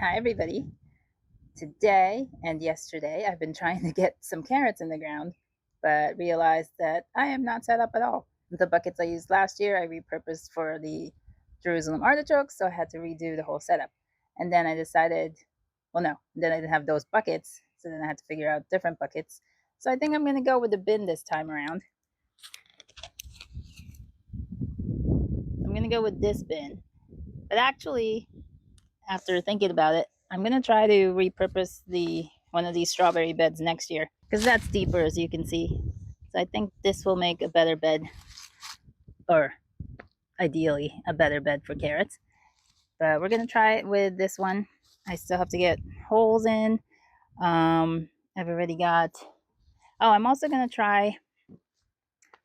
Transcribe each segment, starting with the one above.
Hi everybody. Today and yesterday I've been trying to get some carrots in the ground, but realized that I am not set up at all. The buckets I used last year I repurposed for the Jerusalem artichokes, so I had to redo the whole setup. And then I decided, well, no, then I didn't have those buckets, so then I had to figure out different buckets. So I think I'm going to go with the bin this time around. I'm going to go with this bin. But actually, after thinking about it, I'm gonna try to repurpose one of these strawberry beds next year because that's deeper, as you can see. So I think this will make a better bed, or ideally a better bed for carrots. But we're gonna try it with this one. I still have to get holes in. I've already got. Oh, I'm also gonna try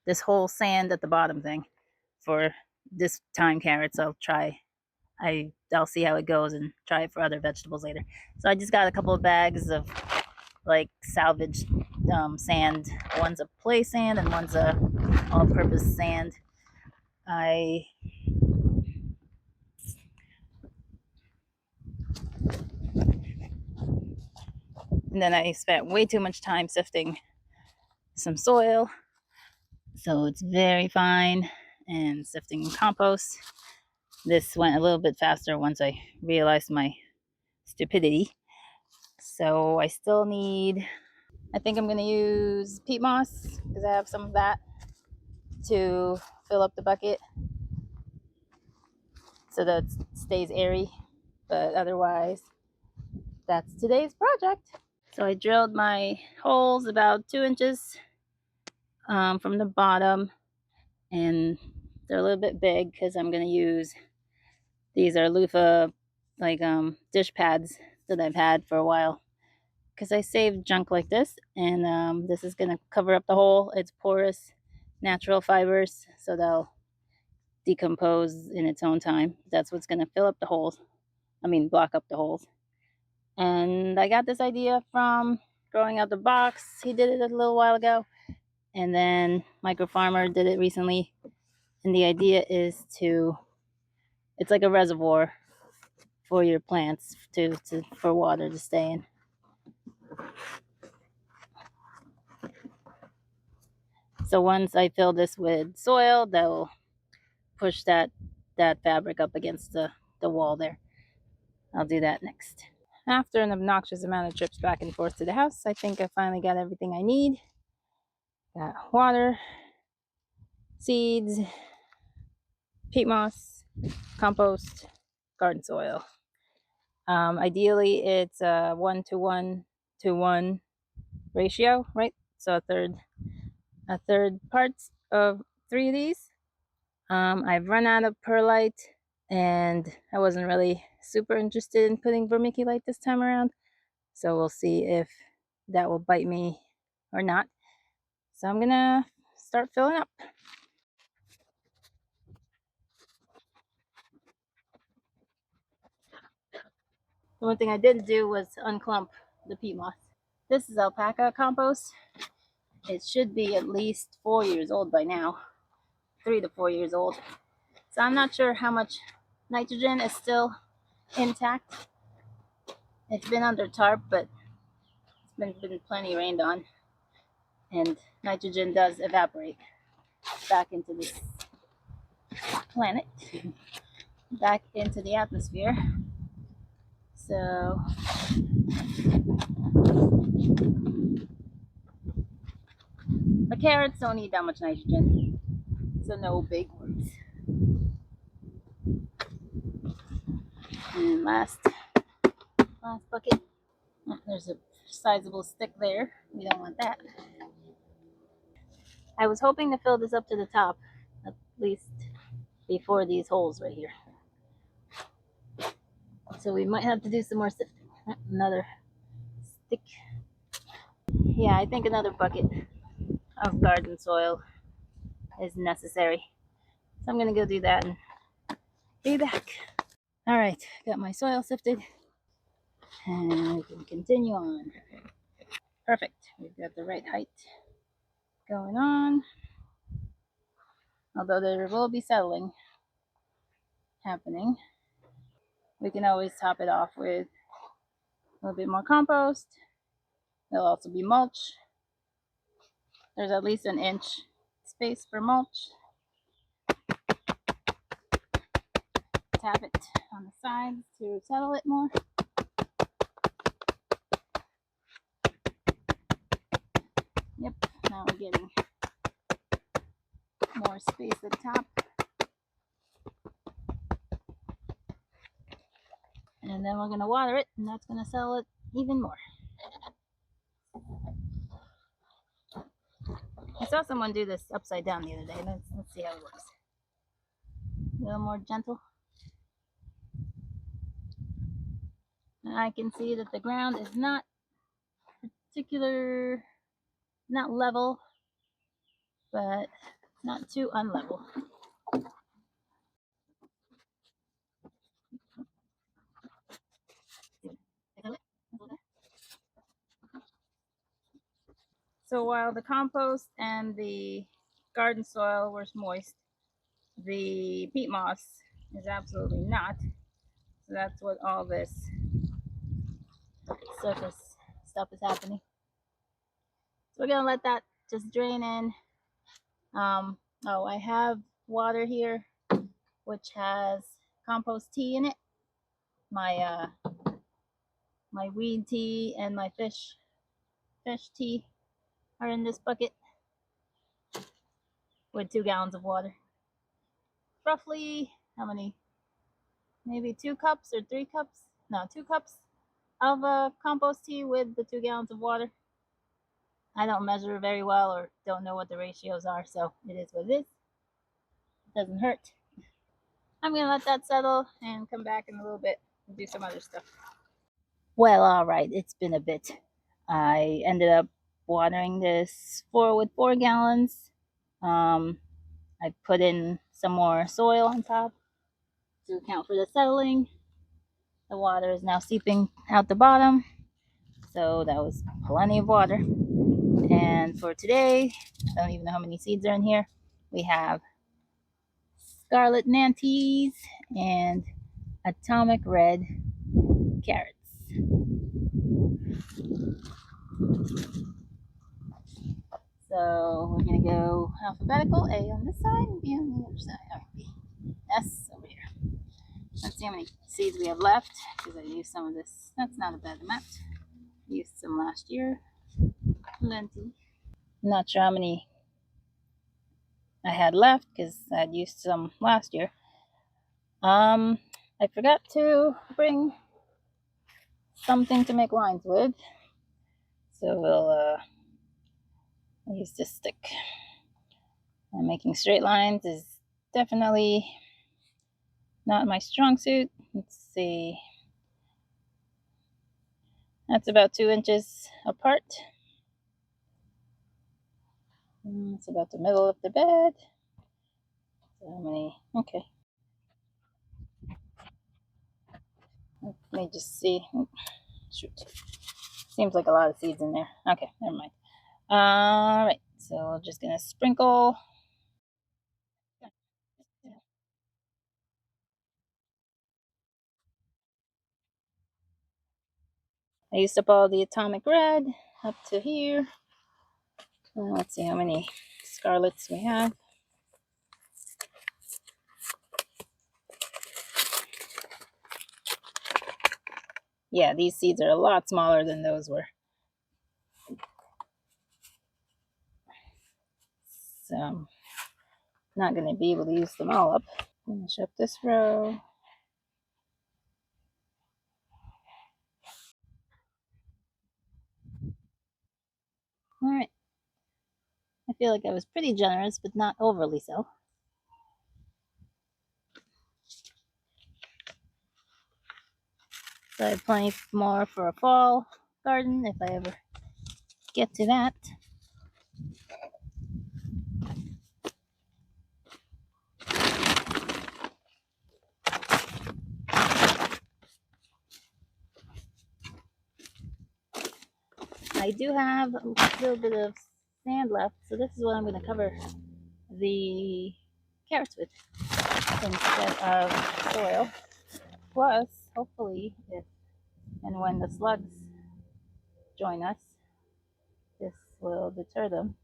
this whole sand at the bottom thing for this time carrots. I'll see how it goes and try it for other vegetables later. So I just got a couple of bags of like salvaged sand. One's a play sand and one's a all-purpose sand. And then I spent way too much time sifting some soil, so it's very fine, and sifting compost. This went a little bit faster once I realized my stupidity. So I still need, I think I'm going to use peat moss because I have some of that to fill up the bucket so that it stays airy. But otherwise, that's today's project. So I drilled my holes about 2 inches from the bottom, and they're a little bit big because I'm going to use, these are loofah like dish pads that I've had for a while because I saved junk like this, and this is going to cover up the hole. It's porous natural fibers, so they'll decompose in its own time. That's what's going to fill up the holes. Block up the holes. And I got this idea from Growing Out the Box. He did it a little while ago, and then Micro Farmer did it recently. And the idea is it's like a reservoir for your plants for water to stay in. So once I fill this with soil, that will push that fabric up against the wall there. I'll do that next. After an obnoxious amount of trips back and forth to the house, I think I finally got everything I need. Got water, seeds, peat moss, compost, garden soil. Ideally, it's a 1:1:1 ratio, right? So a third parts of 3 of these. I've run out of perlite, and I wasn't really super interested in putting vermiculite this time around. So we'll see if that will bite me or not. So I'm gonna start filling up. The one thing I didn't do was unclump the peat moss. This is alpaca compost. It should be at least 4 years old by now, 3 to 4 years old. So I'm not sure how much nitrogen is still intact. It's been under tarp, but it's been plenty rained on, and nitrogen does evaporate back into this planet, back into the atmosphere. So the carrots don't need that much nitrogen, so no big worries. And last bucket. Oh, there's a sizable stick there. We don't want that. I was hoping to fill this up to the top, at least before these holes right here. So we might have to do some more sifting. Another stick. Yeah, I think another bucket of garden soil is necessary. So I'm gonna go do that and be back. All right, got my soil sifted, and we can continue on. Perfect. We've got the right height going on, although there will be settling happening. We can always top it off with A little bit more compost. There'll also be mulch. There's at least an inch space for mulch. Tap it on the sides to settle it more. Yep, now we're getting more space at the top. And then we're going to water it, and that's going to settle it even more. I saw someone do this upside down the other day. Let's see how it works. A little more gentle. And I can see that the ground is not level, but not too unlevel. So while the compost and the garden soil were moist, the peat moss is absolutely not. So that's what all this surface stuff is happening. So we're gonna let that just drain in. Oh, I have water here, which has compost tea in it. My my weed tea and my fish tea are in this bucket with 2 gallons of water. Roughly, how many? Maybe 2 cups or 3 cups? No, 2 cups of compost tea with the 2 gallons of water. I don't measure very well or don't know what the ratios are, so it is what it is. It doesn't hurt. I'm gonna let that settle and come back in a little bit and do some other stuff. Well, all right, it's been a bit. I ended up watering this with 4 gallons. I put in some more soil on top to account for the settling. The water is now seeping out the bottom, so that was plenty of water. And for today, I don't even know how many seeds are in here. We have scarlet mantis and atomic red carrots. So we're gonna go alphabetical. A on this side and B on the other side. All right, B. S over here. Let's see how many seeds we have left, because I used some of this. That's not a bad amount. I used some last year. Plenty. I'm not sure how many I had left because I had used some last year. I forgot to bring something to make lines with, so we'll use this stick. And making straight lines is definitely not my strong suit. Let's see. That's about 2 inches apart. It's about the middle of the bed. So how many? Okay. Let me just see. Shoot. Seems like a lot of seeds in there. Okay, never mind. All right, so we're just gonna sprinkle. I used up all the atomic red up to here. Let's see how many scarlets we have. Yeah, these seeds are a lot smaller than those were. So I'm not going to be able to use them all up. Finish up this row. All right. I feel like I was pretty generous, but not overly so. So I have plenty more for a fall garden if I ever get to that. I do have a little bit of sand left, so this is what I'm going to cover the carrots with instead of soil. Plus, hopefully, if And when the slugs join us, this will deter them.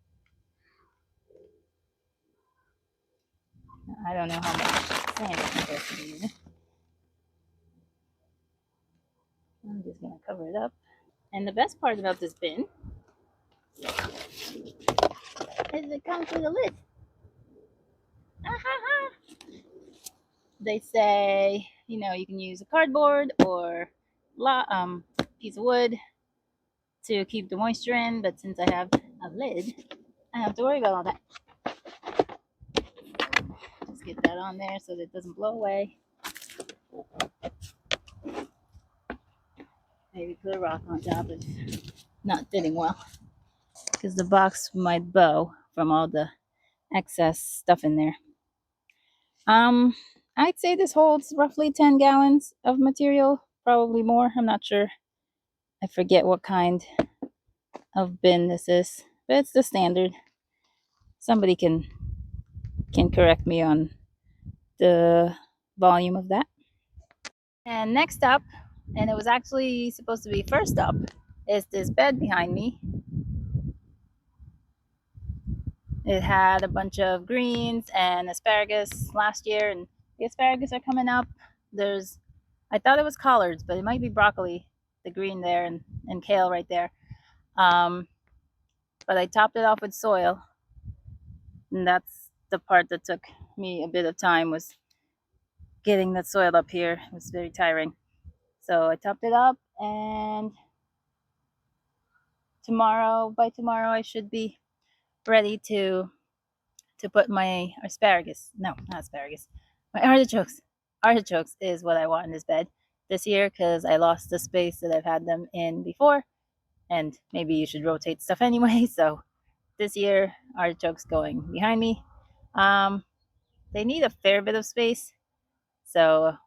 I don't know how much sand I'm supposed to be using. I'm just gonna cover it up. And the best part about this bin is it comes with a lid. They say, you can use a cardboard or piece of wood to keep the moisture in, but since I have a lid, I don't have to worry about all that. Just get that on there so that it doesn't blow away. Maybe put a rock on top if not fitting well, because the box might bow from all the excess stuff in there. I'd say this holds roughly 10 gallons of material, probably more. I'm not sure. I forget what kind of bin this is, but it's the standard. Somebody can correct me on the volume of that. And next up, and it was actually supposed to be first up, is this bed behind me. It had a bunch of greens and asparagus last year, and the asparagus are coming up. I thought it was collards, but it might be broccoli, the green there, and kale right there. But I topped it off with soil, and that's the part that took me a bit of time, was getting that soil up here. It was very tiring. So I topped it up, and by tomorrow I should be ready to put my asparagus. No, not asparagus. My artichokes. Artichokes is what I want in this bed this year, because I lost the space that I've had them in before, and maybe you should rotate stuff anyway. So this year, artichokes going behind me. They need a fair bit of space, so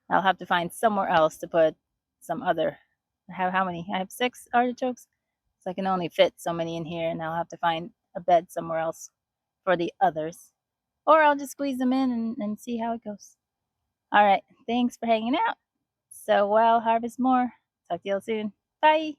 I'll have to find somewhere else to put some other. I have how many? I have 6 artichokes, so I can only fit so many in here, and I'll have to find a bed somewhere else for the others. Or I'll just squeeze them in and see how it goes. All right, thanks for hanging out. So well, harvest more. Talk to you all soon. Bye.